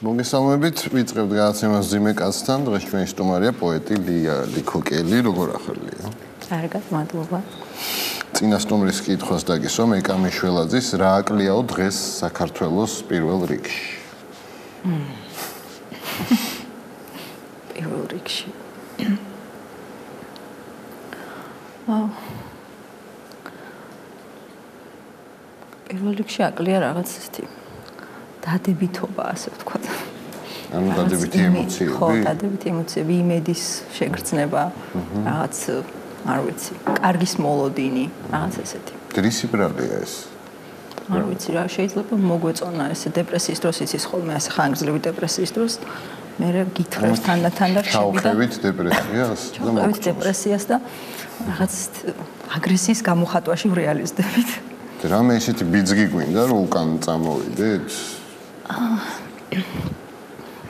მოგესალმებით, ვიწყებთ გადაცემას ძიმე კაცთან. დღეს ჩვენი სტუმარია პოეტი ლია ლიქოკელი. როგორ ახალია? კარგად, მადლობა. წინა სტუმრის კითხვას დაგისვა მეკა მიშველაძის რა აკლიაო დღეს საქართველოს პირველ რიგში? პირველ რიგში. პირველ რიგში აკლია რაღაც ისეთი დადებითობა, ასე ვთქვათ. ანუ დადებითი ემოციები? ხო, დადებითი ემოციები, იმედის შეგრძნება, რაღაც, არ ვიცი, კარგის მოლოდინი, რაღაც ესეთი. დრისი ბრალია ეს? არ ვიცი რა, შეიძლება მოგვეწონა ესე დეპრესიის დროს იცის ხოლმე, ასე ხანგრძლივი დეპრესიის დროს. მე გითხრებს თანდათან და ჩავხევით დეპრესიას? ჩავხევით დეპრესიას და რაღაც აგრესიის გამოხატვაში რეალიზდებით. რამე ისეთი ბიძგი გვინდა, რომ უკან წამოვიდეთ?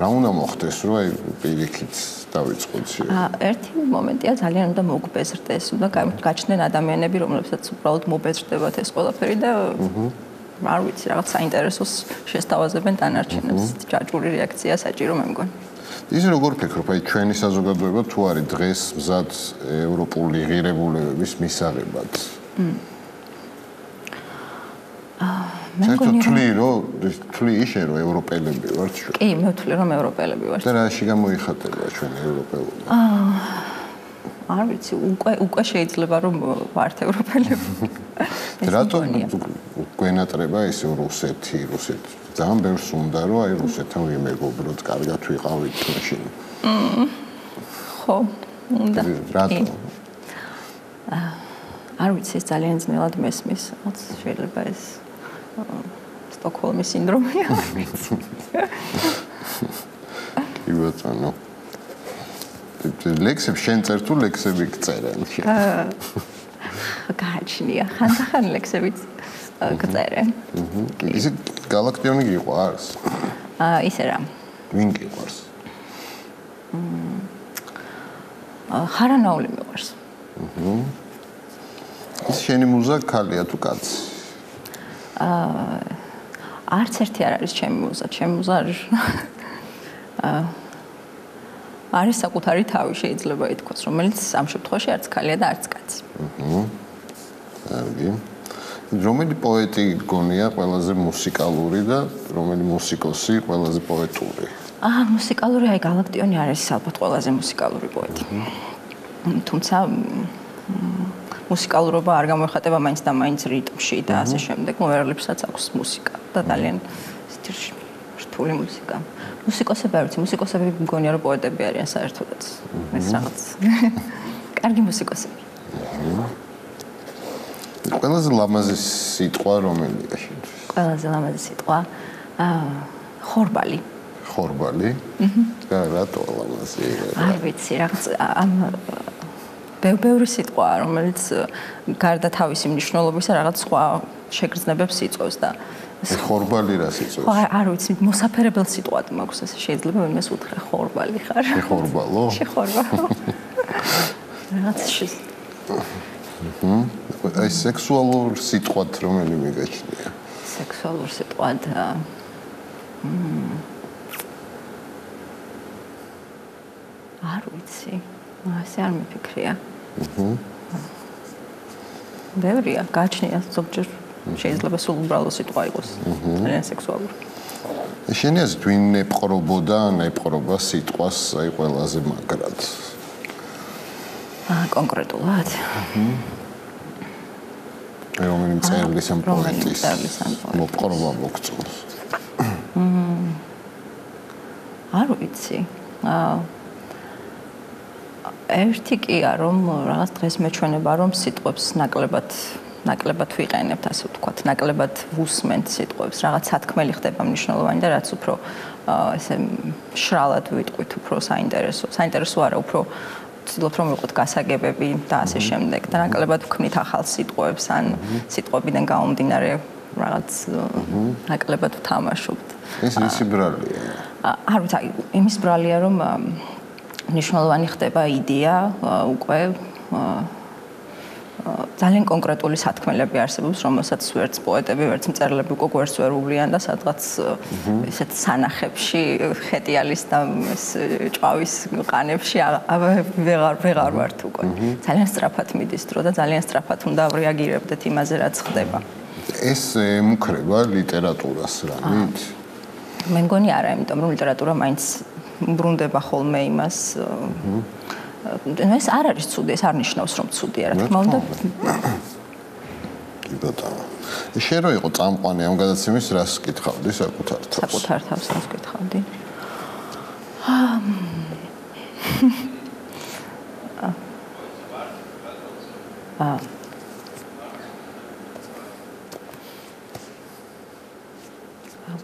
რა უნდა მოხდეს, რომ აი პირიქით დავიწყოთ? ერთი მომენტია ძალიან უნდა მოგვბეზრდეს, უნდა გაჩნდნენ ადამიანები, რომლებსაც უბრალოდ მობეზრდებათ ეს ყველაფერი და არ ვიცი, რაღაც საინტერესოს შესთავაზებენ დანარჩენებს. ჯაჭვური რეაქცია საჭირო მე მგონი. ის როგორ ფიქრობ, აი ჩვენი საზოგადოება თუ არის დღეს მზად ევროპული ღირებულებების მისაღებად? მე მგონი თვლი შენ რომ ევროპელები ვართ ჩვენ. კი, მე ვთვლი რომ ევროპელები ვართ. და რაში გამოიხატება ჩვენ ევროპელობა? არ ვიცი, უკვე შეიძლება რომ ვართ ევროპელები. რატო გვენატრება ეს რუსეთი? ძალიან ბევრს უნდა რომ აი რუსეთთან ვიმეგობროთ, კარგად ვიყავით მაშინ. ხო, უნდა. რატო? არ ვიცი, ეს ძალიან ძნელად მესმის, რაც შეიძლება ეს სტოკჰოლმის სინდრომია. კი ბატონო. ლექსებს შენ წერ თუ ლექსები გწერენ? გააჩნია, ხანდახან ლექსებიც გწერენ. ისე გალაქტიონი გიყვარს? ისე რა. ვინ გიყვარს? ხარანაული მიყვარს. ის შენი მუზა ქალია თუ კაცი? არც ერთი არ არის ჩემი მუზა, ჩემი მუზა არის საკუთარი თავი, შეიძლება ითქვას, რომელიც ამ შემთხვევაში არც ქალია და არც კაცი. კარგი. რომელი პოეტი გონია ყველაზე მუსიკალური და რომელი მუსიკოსი ყველაზე პოეტური? მუსიკალური, აი გალაქტიონი არის ალბათ ყველაზე მუსიკალური პოეტი. თუმცა მუსიკალურობა არ გამოიხატება მაინც და მაინც რიტმში და ასე შემდეგ. მოერლებსაც აქვს მუსიკა და ძალიან რთული მუსიკა. მუსიკოსები არ ვიცი, მუსიკოსები მგონია რომ პოეტები არიან საერთოდაც. ეს რაღაც კარგი მუსიკოსები. ყველაზე ლამაზი სიტყვა რომელია შენთვის? ყველაზე ლამაზი სიტყვა ხორბალი. ხორბალი? და რატო ლამაზი? არ ვიცი, რაღაც ბევრი სიტყვაა, რომელიც გარდა თავისი მნიშვნელობისა რაღაც სხვა შეგრძნებებს იწვევს და ხორბალი რას იწვევს? არ ვიცი, მოსაფერებელ სიტყვად მაქვს ესე შეიძლება ვინმეს უთხრა ხორბალი ხარ. შეხორბალო? შეხორბალო. რაღაც აი სექსუალურ სიტყვად რომელი მიგაჩნია? სექსუალურ სიტყვად არ ვიცი. ასე არ მიფიქრია. ბევრია, გაჩნია ზოგჯერ შეიძლება სულ უბრალო სიტყვა იყოს. ძალიან სექსუალური. შენი აზრით ვინ ეპყრობოდა ან ეპყრობა სიტყვას აი ყველაზე მაგრად? კონკრეტულად? რომელი მწერლის ან პოეტის მოპყრობა მოგწონს? არ ვიცი. ერთი კია რომ რაღაც დღეს მეჩვენება რომ სიტყვებს ნაკლებად ვიყენებთ, ასე ვთქვათ, ნაკლებად ვუსმენთ სიტყვებს, რაღაც სათქმელი ხდება მნიშვნელოვანი და რაც უფრო ესე შრალად ვიტყვით, უფრო საინტერესო არა, უფრო ვცდილობთ რომ ვიყოთ გასაგებები და ასე შემდეგ და ნაკლებად ვქმნით ახალ სიტყვებს ან სიტყვებიდან გამომდინარე რაღაც ნაკლებად ვთამაშობთ. ეს ისი ბრალია? არ ვიცი, იმის ბრალია რომ მნიშვნელოვანი ხდება იდეა უკვე ძალიან კონკრეტული სათქმელები არსებობს, რომელსაც ვერც პოეტები, ვერც მწერლები უკვე გვერდს ვერ უვლიან და სადღაც ისეთ სანახებში, ხეტიალის და ჭავის ყანებში ვეღარ ვართ უკვე. ძალიან სწრაფად მიდის დრო და ძალიან სწრაფად უნდა რეაგირებდეთ იმაზე, რაც ხდება. ეს ემუქრება ლიტერატურას რამით? მე მგონი არა, იმიტომ რომ ლიტერატურა მაინც ბრუნდება ხოლმე იმას ეს არ არის ცუდი, ეს არ ნიშნავს რომ ცუდია, რა თქმა უნდა. კი ბატონო. შენ რო იყო წამყვანი ამ გადაცემის, რას კითხავდი საკუთარ თავს? საკუთარ თავს რას კითხავდი?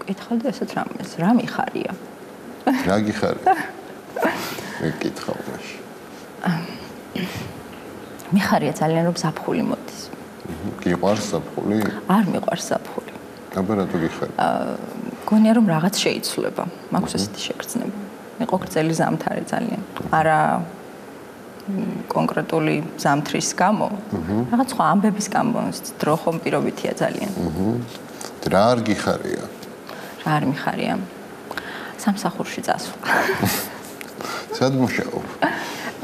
კითხავდი ესეთ რამეს, რა მიხარია? რა გიხარია? მე კითხავ მაშინ. მიხარია ძალიან რომ ზაფხული მოდის. გიყვარს ზაფხული? არ მიყვარს ზაფხული. აბა რატო გიხარია? გონია რომ რაღაც შეიცვლება, მაქვს ესეთი შეგრძნება. იყო გრძელი ზამთარი ძალიან. არა კონკრეტული ზამთრის გამო, რაღაც სხვა ამბების გამო, დრო ხომ პირობითია ძალიან. რა არ გიხარია? რა არ მიხარია? სამსახურში წასვლა. სად მუშაობ?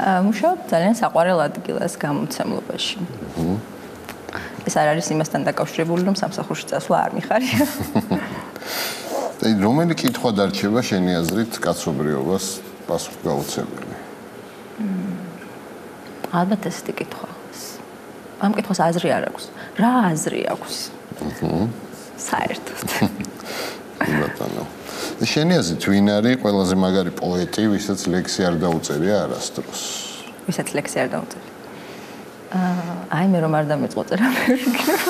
მუშაობ ძალიან საყვარელ ადგილას გამომცემლობაში. ეს არ არის იმასთან დაკავშირებული, რომ სამსახურში წასვლა არ მიხარია. და რომელი კითხვა დარჩება შენი აზრით კაცობრიობას პასუხგაუცემელი? ალბათ ესეთი კითხვა. ამ კითხვას აზრი არ აქვს. რა აზრი აქვს? საერთოდ. ბატონო. შენი აზრით ვინ არის ყველაზე მაგარი პოეტი, ვისაც ლექსი არ დაუწერია არასდროს? ვისაც ლექსი არ დაუწერია. აი მე რომ არ დამეწყო წერა მე ვიქნებ.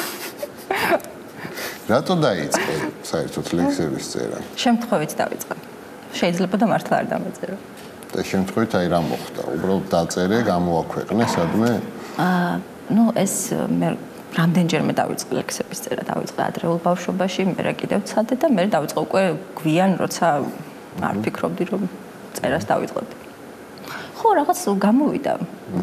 რატო დაიწყე საერთოდ ლექსების წერა? შემთხვევით დავიწყე. შეიძლება და მართლა არ დამეწერა. და შემთხვევით აი რა მოხდა? უბრალოდ დაწერე, გამოაქვეყნე სადმე? ნუ ეს მე რამდენჯერმე დავიწყე ლექსების წერა, დავიწყე ადრეულ ბავშვობაში, მე კიდევ ცადე და მე დავიწყე უკვე გვიან, როცა არ ფიქრობდი რომ წერას დავიწყებდი. ხო, რაღაც გამოვიდა.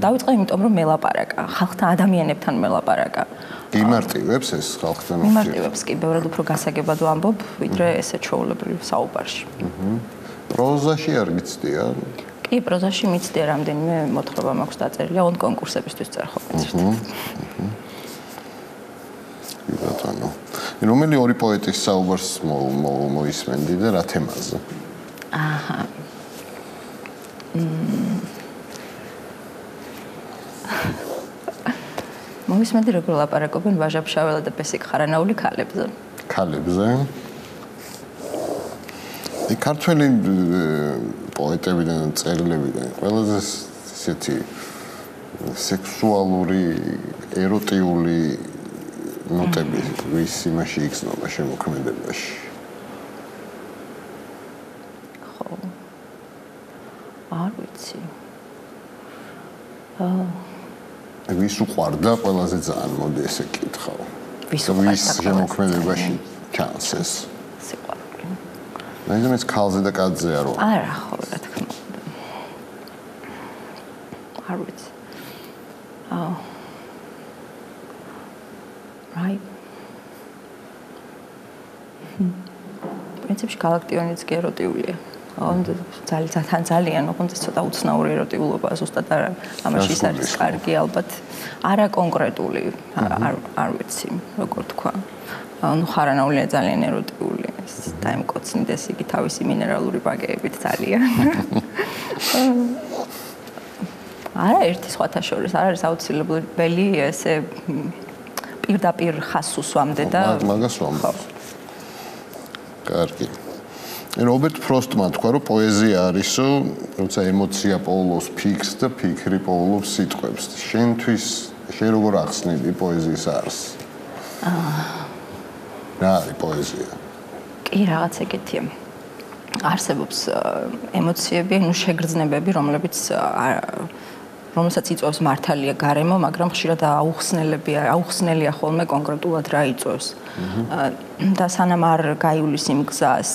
დავიწყე იმიტომ რომ მელაპარაკა, ხალხთან, ადამიანებთან მელაპარაკა. იმარტივებს ეს ხალხთან ურთიერთობა? იმარტივებს კი, ბევრად უფრო გასაგებად ვამბობ, ვიდრე ესე ჩვეულებრივ საუბარში. პროზაში არ გიცდია? კი, პროზაში მიცდია რამდენიმე მოთხრობა მაქვს დაწერილი, ოღონდ კონკურსებისთვის წერ ხოლმე. ბატონო. რომელი ორი პოეტის საუბარს მოისმენდი და რა თემაზე? აჰა. მოისმენდი როგორ ლაპარაკობენ ვაჟა ფშაველა და ბესიკ ხარანაული ქალებზე. ქალებზე? ქართველი პოეტებიდან და მწერლებიდან ყველაზე ისეთი სექსუალური, ეროტიული ნოტები ვის იმაში იგრძნობა შემოქმედებაში? ხო. არ ვიცი. ვის უყვარდა ყველაზე ძალიან, მოდი ესე კითხავ. ვის უყვარდა შემოქმედებაში ჩანს ეს? სიყვარული. მაინც ქალზე და კაცზე არ ვარ. არა, ხო, რა თქმა უნდა. არ ვიცი. Right. პრინციპში გალაქტიონიც კი ეროტიულია. ძალიან, ოღონდ ცოტა უცნაური ეროტიულობა ზუსტად არა. ამაში ის არის კარგი ალბათ. არა კონკრეტული, არ ვიცი, როგორ თქვა. ანუ ხარანაულია ძალიან ეროტიული. დაემკოცნიდეს იგი თავისი მინერალური ბაგეებით ძალიან. არა ერთი სხვათა შორის, არ არის აუცილებელი ესე პირდაპირ ხასს უსვამდე და მაგას ვამბობ. კარგი. რობერტ ფროსტმა თქვა, რომ პოეზია არისო, როცა ემოცია პოულობს ფიქრს და ფიქრი პოულობს სიტყვებს. შენთვის შენ როგორ ახსნიდი პოეზიის არსს? რა არის პოეზია? კი, რაღაც ეგეთია. არსებობს ემოციები, ანუ შეგრძნებები, რომელსაც იწვევს მართალია გარემო, მაგრამ ხშირად აუხსნელია ხოლმე კონკრეტულად რა იწვევს. და სანამ არ გაივლის იმ გზას,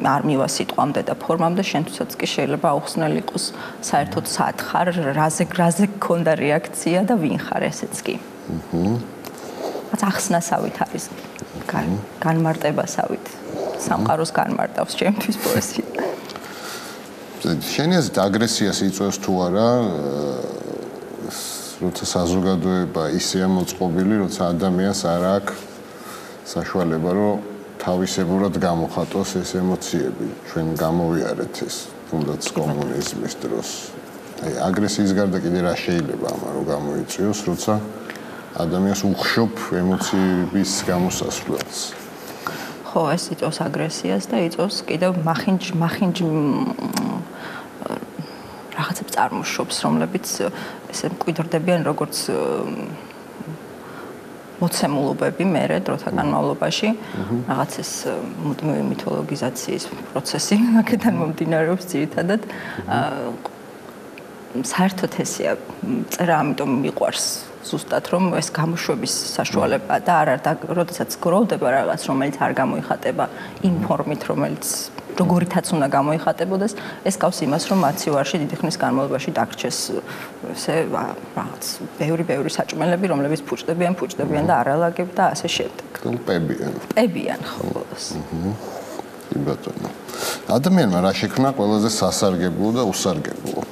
არ მივა სიტყვამდე და ფორმამდე, შენთვისაც კი შეიძლება აუხსნელი იყოს საერთოდ სად ხარ, რაზე გქონდა რეაქცია და ვინ ხარ ესეც კი. რაც ახსნასავით არის განმარტებასავით სამყაროს განმარტავს ჩემთვის პოეზია. შენი აზრით აგრესიას იწვევს თუ არა როცა საზოგადოება ისეა მოწყობილი, როცა ადამიანს არ აქვს საშუალება, რომ თავისებურად გამოხატოს ეს ემოციები. ჩვენ გამოვიარეთ ეს, თუნდაც კომუნიზმის დროს. აი, აგრესიის გარდა კიდე რა შეიძლება ამან რომ გამოიწვიოს, როცა ადამიანს უხშობ ემოციების გამოსასვლელს. ხო, ეს იწვევს აგრესიას და იწვევს კიდევ მახინჯ რაღაცებს წარმოშობს, რომლებიც ესე მკვიდრდებიან როგორც მოცემულობები მერე დროთა განმავლობაში, რაღაც ეს მუდმივი მითოლოგიზაციის პროცესი აქედან მომდინარეობს ძირითადად. საერთოდ ესეა წერა, ამიტომ მიყვარს ზუსტად რომ ეს გამოშვების საშუალება და როდესაც გროვდება რაღაც, რომელიც არ გამოიხატება იმ ფორმით, რომელიც როგორითაც უნდა გამოიხატებოდეს, ეს გავს იმას, რომ მაცივარში დიდი ხნის განმავლობაში დაგრჩეს ესე რაღაც ბევრი საჭმელები, რომლებიც ფუჭდებიან და არალაგებ და ასე შემდეგ. პებიან ხო ბოლოს. კი ბატონო. ადამიანმა რა შექმნა ყველაზე სასარგებლო და უსარგებლო?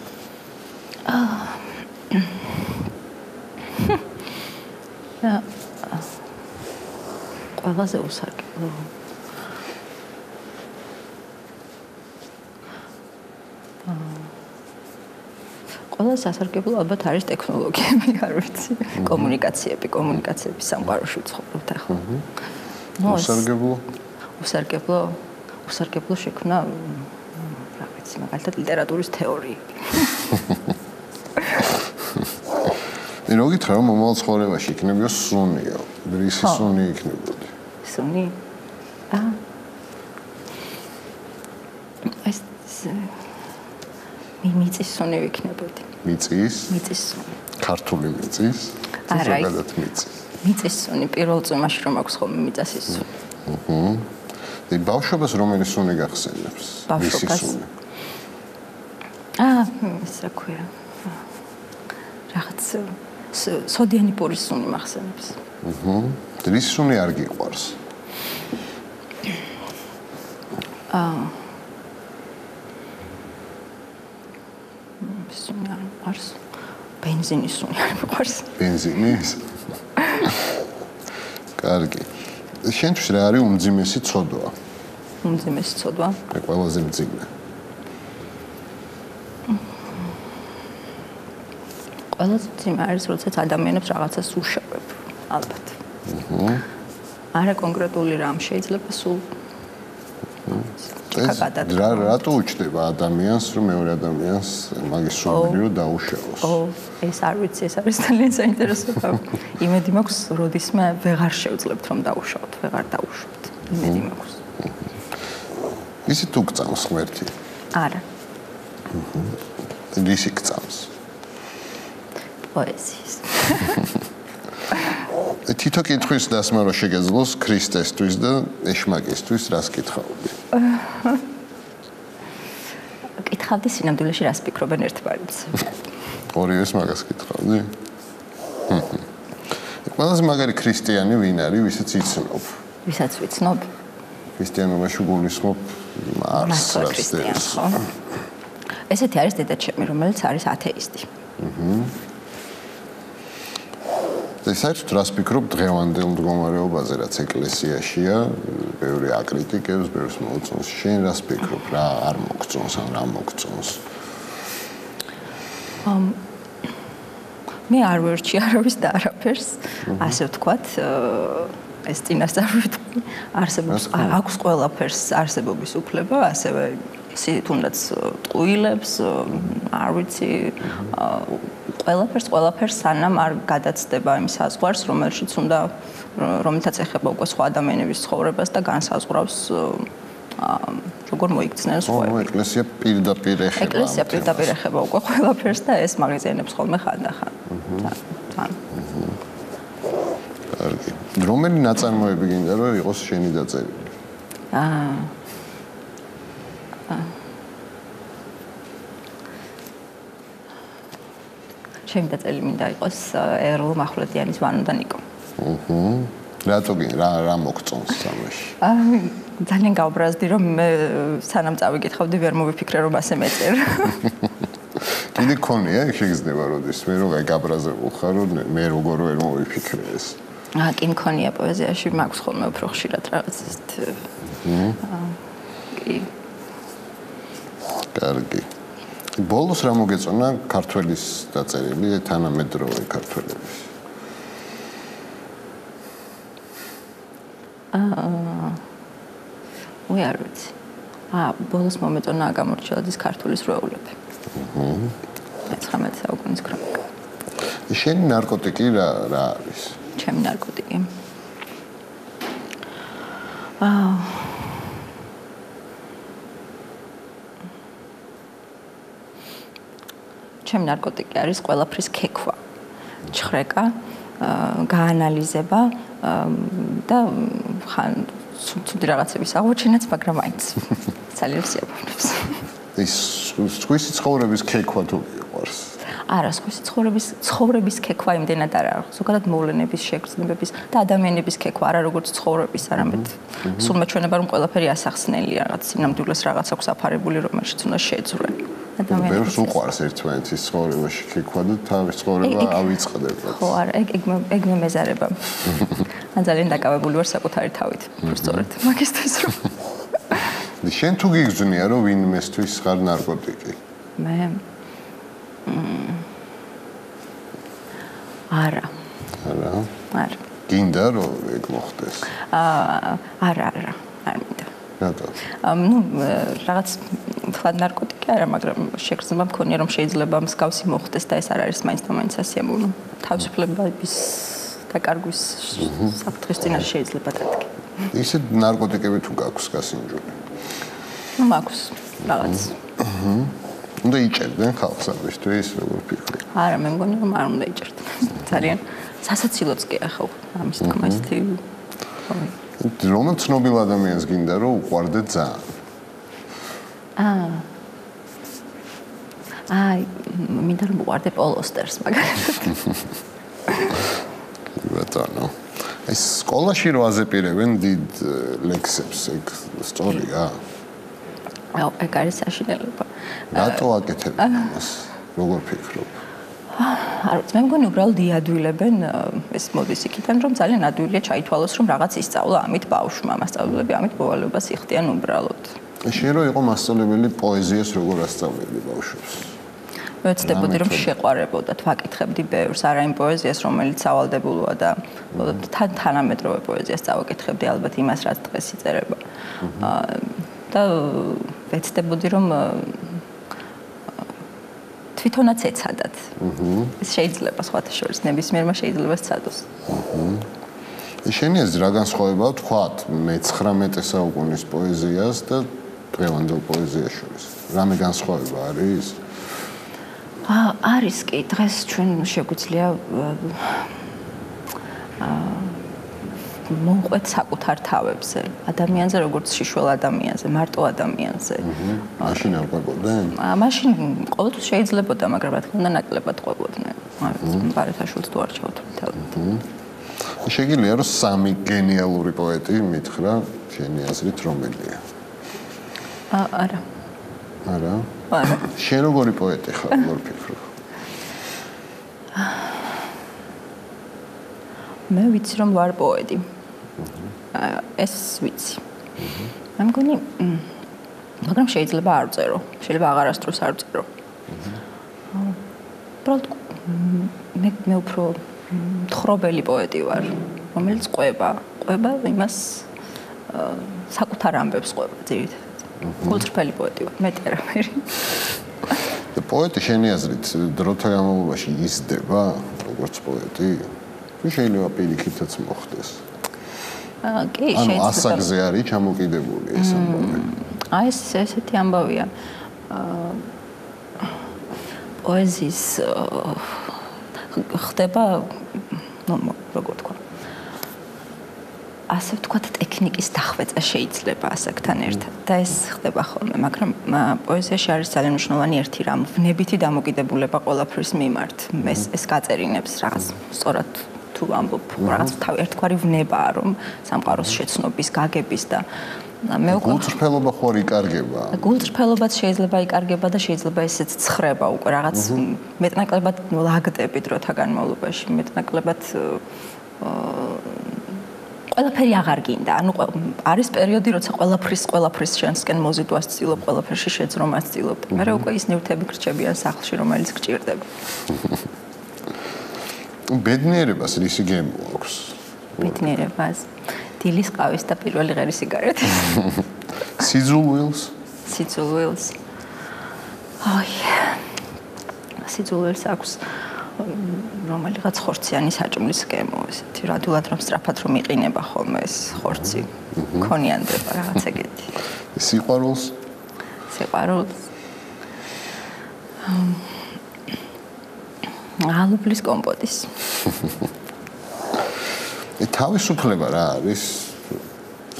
ყველაზე უსარგებლო. ყველაზე სასარგებლო ალბათ არის ტექნოლოგიები, არ ვიცი. კომუნიკაციების სამყაროში ვცხოვრობთ ახლა. უსარგებლო შექმნა რა ვიცი, მაგალითად ლიტერატურის თეორიები. რო გითხრა რომ მომავალ ცხოვრებაში იქნებიო სუნიო, რისი სუნი იქნებოდი? სუნი? ეს მიწის სუნი ვიქნებოდი. მიწის? მიწის სუნი. ქართული მიწის? არა, მიწის. მიწის სუნი პირველ წამაში რომ აქვს ხოლმე მიწასის სუნი. ბავშვობას რომელი სუნი გახსენებს? ბავშვობას. ეს რა ქვია? რაღაც სოდიანი პურის სუნი მახსენებს. რის სუნი არ გიყვარს? სუნი არ მყავს. ბენზინის სუნი არ მყავს. ბენზინის? კარგი. შენთვის რა არის უმძიმესი ცოდვა? უმძიმესი ცოდვა? ყველაზე მძიმე. ყველაზე მძიმე არის, როდესაც ადამიანებს რაღაცას უშავებ, ალბათ. არა კონკრეტული რამ შეიძლება სულ რატო უჩდება ადამიანს, რომ მეორე ადამიანს მაგის სურვილი დაუშავოს? ეს არ ვიცი, ეს არის ძალიან საინტერესო. იმედი მაქვს, როდისმე ვეღარ შევძლებთ რომ დაუშავოთ, ვეღარ დაუშვათ. იმედი მაქვს. ისი თუ გწამს ღმერთი? არა. ისი გწამს? პოეზიის. თითო კითხვის დასმა რო შეგეძლოს ქრისტესთვის და ეშმაკისთვის რას კითხავდი? კითხავდი სინამდვილეში რას ფიქრობენ ერთმანეთს. ორივეს მაგას კითხავდი? ყველაზე მაგარი ქრისტიანი ვინ არის, ვისაც იცნობ? ვისაც ვიცნობ? ქრისტიანობაში გულისხმობ მართლა ქრისტიანს, ხო? ესეთი არის დედაჩემი, რომელიც არის ათეისტი. საერთოდ რას ფიქრობ დღევანდელ მდგომარეობაზე, რაც ეკლესიაშია, ბევრი აკრიტიკებს, ბევრს მოუწონს. შენ რას ფიქრობ, რა არ მოგწონს ან რა მოგწონს? მე არ ვერჩი არავის და არაფერს, ასე ვთქვათ, ეს წინასწარ არსებობს, აქვს ყველაფერს არსებობის უფლება, ასევე თუნდაც ტყუილებს, არ ვიცი, ყველაფერს სანამ არ გადაცდება იმ საზღვარს, რომელთაც ეხება უკვე სხვა ადამიანების ცხოვრებას და განსაზღვრავს როგორ მოიქცნენ სხვები. ეკლესია პირდაპირ ეხება უკვე ყველაფერს და ეს მაგაზიანებს ხოლმე ხანდახან. კარგი. რომელი ნაწარმოები გინდა რომ იყოს შენი დაწერილი? ჩემი დაწერილი მინდა იყოს ერლ მახვლედიანის ვანო და ნიკო. რატო რა მოგწონს ამაში? ძალიან გავბრაზდი რომ მე სანამ წავიკითხავდი ვერ მოვიფიქრე რომ ასე მეწერ. კიდე ქონია შეგრძნება როდის მე რო გაბრაზებულ ხარ რომ მე როგორ ვერ მოვიფიქრე ეს. კი მქონია პოეზიაში მაქვს ხოლმე უფრო ხშირად რაღაც ისეთ კი კარგი. ბოლოს რა მოგეწონა ქართველის დაწერილი თანამედროვე ქართველების? არ ვიცი. ბოლოს მომეწონა გამორჩეულის ქართული სროულები. 19 საუკუნის ქრონიკა. შენი ნარკოტიკი რა არის? ჩემი ნარკოტიკი. ჩემი ნარკოტიკი არის ყველაფრის ქექვა, ჩხრეკა, გაანალიზება და ხან ცუდი რაღაცების აღმოჩენაც, მაგრამ აიც ძალიან სიამოვნებს. ის სხვისი ცხოვრების ქექვა თუ მიყვარს? არა, სხვისი ცხოვრების ქექვა იმდენად არ არის. ზოგადად მოვლენების შეგრძნებების და ადამიანების ქექვა, არა როგორც ცხოვრების, არამედ სულ მეჩვენება რომ ყველაფერი ასახსნელია, რაღაც სინამდვილეს რაღაც აქვს აფარებული, რომელშიც უნდა შეძრე. ბევრს უყვარს ერთმანეთის ცხოვრებაში ქექვა და თავის ცხოვრება ავიწყდებათ. ხო, არა, ეგ მე მეზარება. ან ძალიან დაკავებული ვარ საკუთარი თავით, სწორედ მაგისთვის რომ. შენ თუ გიგზნია რომ ვინმესთვის ხარ ნარკოტიკი? მე არა. არა. გინდა რომ ეგ მოხდეს? არა, არ მინდა. რატო? რაღაც თქვა ნარკოტიკი არა, მაგრამ შეგრძნება მქონია რომ შეიძლება მსგავსი მოხდეს და ეს არ არის მაინც და მაინც ასიამოვნო. თავისუფლების დაკარგვის საფრთხის წინაშე შეიძლება დადგე. ისე ნარკოტიკები თუ გაქვს გასინჯული? მაქვს რაღაც. უნდა იჭერდნენ ხალხს ამისთვის, როგორ ფიქრობ? არა, მე მგონი რომ არ უნდა იჭერდნენ. ძალიან სასაცილოც კი ახლა ამის თქმა ისეთი. რომელ ცნობილ ადამიანს გინდა რომ უყვარდე ძალიან? მინდა რომ უყვარდე პოლ ოსტერს მაგალითად. ბატონო. ეს სკოლაში რო აზეპირებენ დიდ ლექსებს, ეგ სწორია? ეგ არის საშინელება. რატო აკეთებენ ამას? როგორ ფიქრობ? არ ვიცი, მე მგონი უბრალოდ იადვილებენ ეს მოდის იქიდან რომ ძალიან ადვილია ჩაითვალოს რომ რაღაც ისწავლა ამით ბავშვმა, მასწავლებლები ამით მოვალეობას იხდიან უბრალოდ. შენ რო იყო მასწავლებელი პოეზიას როგორ ასწავლები ბავშვებს? მე ვცდებოდი რომ შეყვარებოდათ, ვაკითხებდი ბევრს, არა იმ პოეზიას რომელიც სავალდებულოა და თანამედროვე პოეზიას წავაკითხებდი ალბათ იმას რაც დღეს იწერება. და ვცდებოდი რომ თვითონაც ეცადათ. ეს შეიძლება სხვათა შორის ნებისმიერმა შეიძლება სცადოს. შენი აზრით რა განსხვავებაა თქვათ მე-19 საუკუნის პოეზიას და დღევანდელ პოეზიას შორის? რამე განსხვავება არის? არის კი, დღეს ჩვენ შეგვიძლია მოვყვეთ საკუთარ თავებზე, ადამიანზე, როგორც შიშველ ადამიანზე, მარტო ადამიანზე. მაშინ არ ყვებოდნენ? მაშინ ყოველთვის შეიძლებოდა, მაგრამ რა თქმა უნდა ნაკლებად ყვებოდნენ. ბარათაშვილს თუ არ ჩავთვლით. შეგიძლია რომ სამი გენიალური პოეტი მითხრა, შენი აზრით რომელია? არა. არა? არა. შენ როგორი პოეტი ხარ, როგორ ფიქრობ? მე ვიცი რომ ვარ პოეტი. ეს ვიცი. მე მგონი მაგრამ შეიძლება არ ვწერო, შეიძლება აღარასდროს არ ვწერო. უბრალოდ მე უფრო თხრობელი პოეტი ვარ, რომელიც ყვება იმას საკუთარ ამბებს ყვება ძირითადად. გულწრფელი პოეტი ვარ, მეტი არაფერი. პოეტი შენი აზრით დროთა განმავლობაში იზრდება როგორც პოეტი? შეიძლება პირიქითაც მოხდეს. კი, შეიძლება. ასაგზე არის ჩამოკიდებული ეს ამბავი. ეს ესეთი ამბავია. პოეზიის ხდება, როგორ თქვა? ასე ვთქვათ, ტექნიკის დახვეწა შეიძლება ასაკთან ერთად და ეს ხდება ხოლმე, მაგრამ პოეზიაში არის ძალიან მნიშვნელოვანი ერთი რამ, ვნებითი დამოკიდებულება ყველაფრის მიმართ. ეს გაწერინებს რაღაც სწორად თუ ამბობ, რაღაც ერთგვარი ვნებაა, რომ სამყაროს შეცნობის, გაგების და მე უკვე გულწრფელობა ხო არ იკარგება? გულწრფელობაც შეიძლება იკარგება და შეიძლება ესეც ცხრება უკვე რაღაც მეტნაკლებად ლაგდები დროთა განმავლობაში, მეტნაკლებად ყველაფერი აღარ გინდა. ანუ არის პერიოდი, როცა ყველაფრის შენსკენ მოზიდვას ცდილობ, ყველაფერში შეძრომას ცდილობ. მე უკვე ის ნივთები გრჩებიან სახლში, რომელიც გჭირდება. ბედნიერებას რისი გემო აქვს? ბედნიერებას დილის ყავის და პირველი ღერის სიგარეტი. სიძულვილს? სიძულვილს. აი. სიძულვილს აქვს რომელიღაც ხორციანი საჭმლის გემო, ესეთი რადულად რომ სწრაფად რომ იყინება ხოლმე ეს ხორცი. ქონიანდება რაღაც ეგეთი. სიყვარულს? სიყვარულს. ალუბლის კომპოტის. თავისუფლება რა არის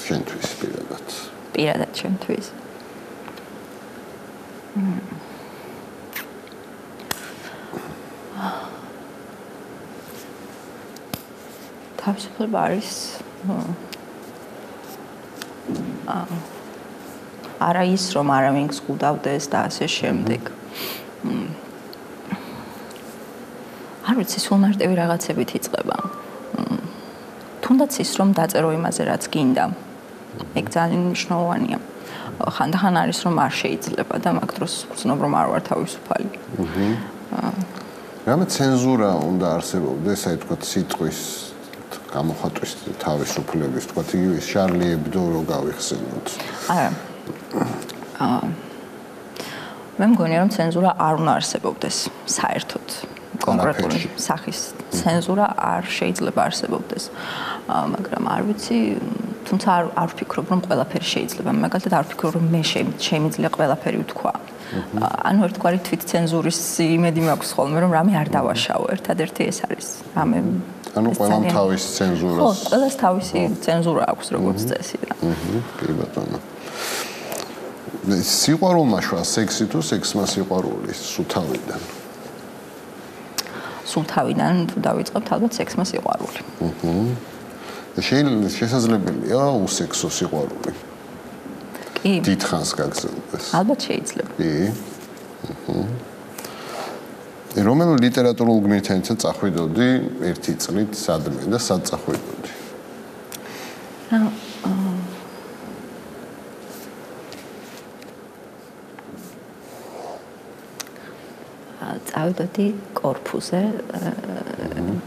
შენთვის პირადად? პირადად შენთვის. თავისუფლება არის არა ის რომ არავინ გსყუდავდეს და ასე შემდეგ. არ ვიცი, სულ მარტივი რაღაცებით იწყება. თუნდაც ის რომ დაწერო იმაზე რაც გინდა. ეგ ძალიან მნიშვნელოვანია. ხანდახან არის რომ არ შეიძლება და მაგ დროს ვცნობ რომ არ ვარ თავისუფალი. რამე ცენზურა უნდა არსებობდეს, აი თქვა სიტყვის გამოხატვის თავისუფლების, თქვა იგივე შარლი ებდო რო გავიხსენოთ. არა. მე მგონია რომ ცენზურა არ უნდა არსებობდეს საერთოდ. კონკრეტული სახის ცენზურა არ შეიძლება არსებობდეს. მაგრამ არ ვიცი, თუმცა არ ვფიქრობ რომ ყველაფერი შეიძლება. მაგალითად არ ვფიქრობ რომ მე შემიძლია ყველაფერი ვთქვა. ანუ ერთგვარი თვითცენზურის იმედი მაქვს ხოლმე რომ რამე არ დავაშავო. ერთადერთი ეს არის. რამე ანუ ყველამ თავისი ცენზურა. ხო, ყველას თავისი ცენზურა აქვს როგორც წესი რა. კი ბატონო. სიყვარულმა შვა სექსი თუ სექსმა სიყვარული სუთავიდან? სულთავიდან თუ დავიწყებთ ალბათ სექსმა სიყვარული. შესაძლებელია უსექსო სიყვარული? კი. დიდხანს გაგრძელდეს? ალბათ შეიძლება. კი. რომელ ლიტერატურულ გმირთან ერთად წახვიდოდი ერთი წლით სადმე და სად წახვიდოდი? წავიდოდი კორფუზე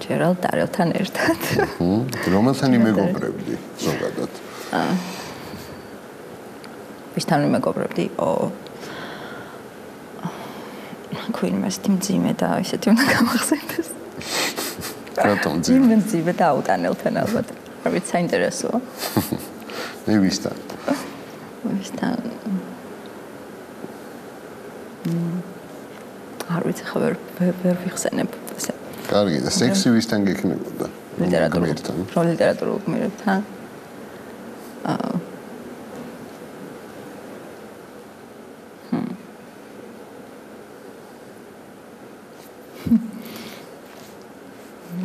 ჯერალ დარელთან ერთად. რომელთან იმეგობრებდი ზოგადად? ვისთან იმეგობრებდი? ქუინმეს თიმძიმე და ისეთი უნდა გამახსენდეს. რატომ ძიმე? ძიმე და აუტანელთან ალბათ. არ ვიცი, საინტერესოა. მე ვისთან? ვისთან? არ ვიცი, ხო ვერ ვიხსენებ ესე. კარგი, და სექსი ვისთან გექნებოდა? ლიტერატურულ გმირებთან.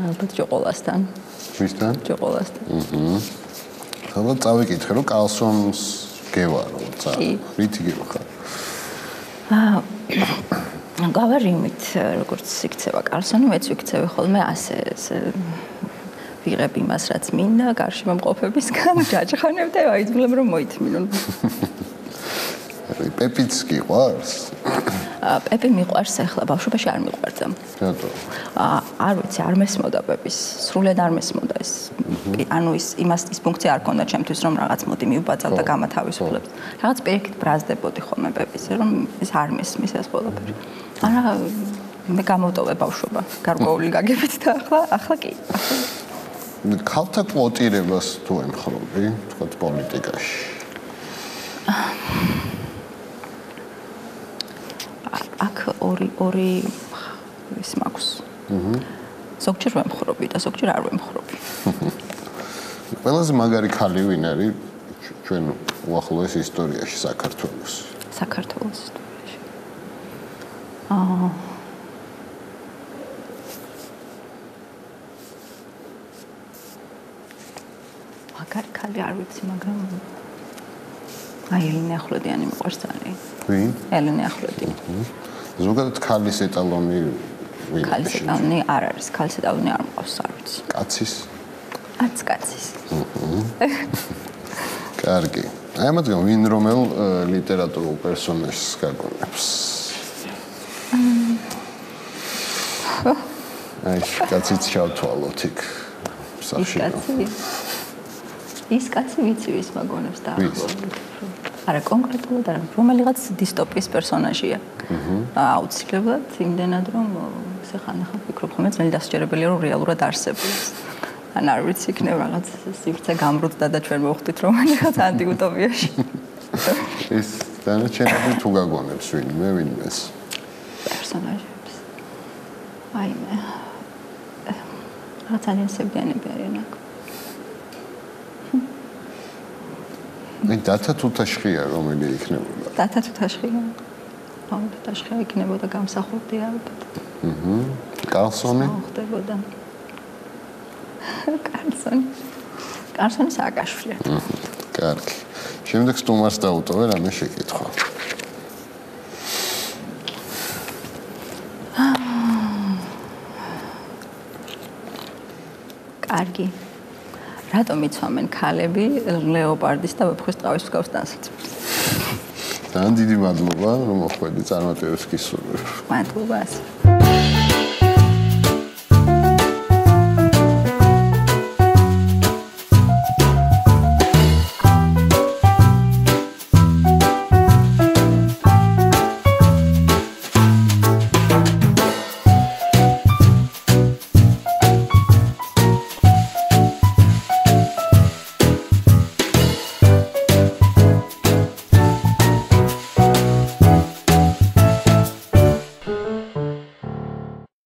ალბათ ჯოყოლასთან. ვისთან? ჯოყოლასთან. ხალხ წავიკითხე რომ კალსონს გევარო, ცა. რითი გევახარ? გავარიმით როგორც იქცევა კალსონი, მეც ვიქცევი ხოლმე ასე ვიღებ იმას რაც მინდა, გარშემო მომყოფებისგან ჯაჭხანებ და აიძულებ რომ მოითმინონ. პეპიც გიყვარს? პეპი მიყვარს ახლა, ბავშვობაში არ მიყვარდა. რატო? არ ვიცი, არ მესმოდა პეპის, სრულად არ მესმოდა ეს. ანუ ის ფუნქცია არ ქონდა ჩემთვის რომ რაღაც მოდი მივბაძავ და გამათავისუფლებ. რაღაც პირიქით ბრაზდებოდი ხოლმე პეპის, რომ ეს არ მესმის ეს ყველაფერი. არა, მე გამოვტოვე ბავშვობა, გარკვეული გაგებით და ახლა კი. ქალთა კვოტირებას თუ ემხრობი, თქვა პოლიტიკაში? აქ ორი ის მაქვს. ზოგჯერ ვემხრობი და ზოგჯერ არ ვემხრობი. ყველაზე მაგარი ქალი ვინ არის ჩვენ უახლოეს ისტორიაში საქართველოს? საქართველოს ისტორიაში. მაგარი ქალი არ ვიცი, მაგრამ ელენე ახვლედიანი მიყვარს ძალიან. ვინ? ელენე ახვლედიანი. ზოგადად ქალის ეტალონი ვინ? ქალის ეტალონი არ არის, ქალის ეტალონი არ მყავს, არ ვიცი. კაცის? არც კაცის. კარგი. აი ამათგან ვინ რომელ ლიტერატურულ პერსონაჟს გაგონებს? აი, კაციც ჩავთვალოთ იქ. ის კაცი ვიცი ვის მაგონებს დაახლოებით. არა კონკრეტულად არა, რომელიღაც დისტოპიის პერსონაჟია. აუცილებლად იმდენად რომ ხანახა ვფიქრობ ხოლმე ძნელი დასაჯერებელია რომ რეალურად არსებობს. ან არ ვიცი იქნება რაღაც სივრცე გამრუდდა და ჩვენ მოვხდით რომელიღაც ანტიუტოპიაში. ეს დანარჩენები თუ გაგონებს ვინმე ვინმეს? პერსონაჟებს. აიმე. რაღაც ძალიან სევდიანები არიან აქ. დათა თუთაშხია რომელი იქნებოდა? დათა თუთაშხია. თუთაშხია იქნებოდა გამსახურდი ალბათ. კარლსონი? ხდებოდა. კარლსონი სააკაშვილი. კარგი. შემდეგ სტუმარს დაუტოვე რამე შეკითხვა. კარგი. რატომ იცვამენ ქალები ლეოპარდის და ვეფხვის ტყავის მსგავს დასაწყისს? ძალიან დიდი მადლობა რომ მოხვედი წარმატებებს გისურვებ. მადლობა.